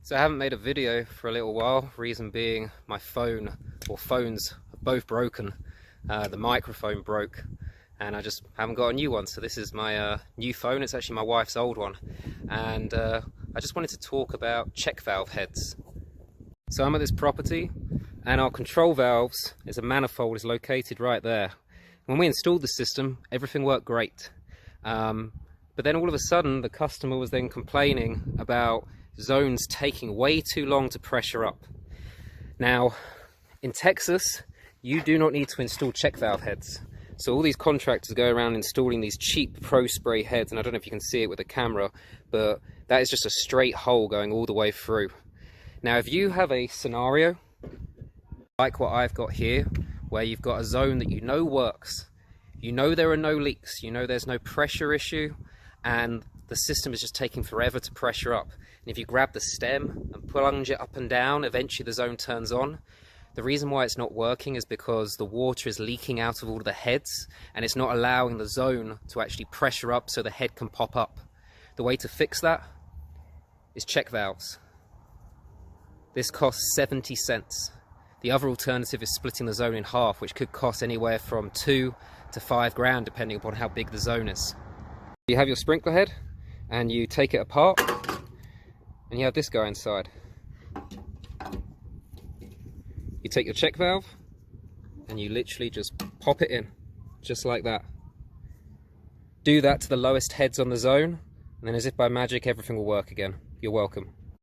So I haven't made a video for a little while, reason being my phone, or phones, are both broken. The microphone broke and I just haven't got a new one. So this is my new phone. It's actually my wife's old one. And I just wanted to talk about check valve heads. So I'm at this property and our control valves, is a manifold, is located right there. When we installed the system, everything worked great. But then all of a sudden the customer was then complaining about zones taking way too long to pressure up. Now, in Texas, you do not need to install check valve heads. So all these contractors go around installing these cheap pro spray heads, and I don't know if you can see it with the camera, but that is just a straight hole going all the way through. Now, if you have a scenario like what I've got here, where you've got a zone that you know works, you know there are no leaks, you know there's no pressure issue, and the system is just taking forever to pressure up. And if you grab the stem and plunge it up and down, eventually the zone turns on. The reason why it's not working is because the water is leaking out of all of the heads and it's not allowing the zone to actually pressure up so the head can pop up. The way to fix that is check valves. This costs 70 cents. The other alternative is splitting the zone in half, which could cost anywhere from 2 to 5 grand depending upon how big the zone is. You have your sprinkler head and you take it apart and you have this guy inside. You take your check valve and you literally just pop it in, just like that. Do that to the lowest heads on the zone, and then as if by magic everything will work again. You're welcome.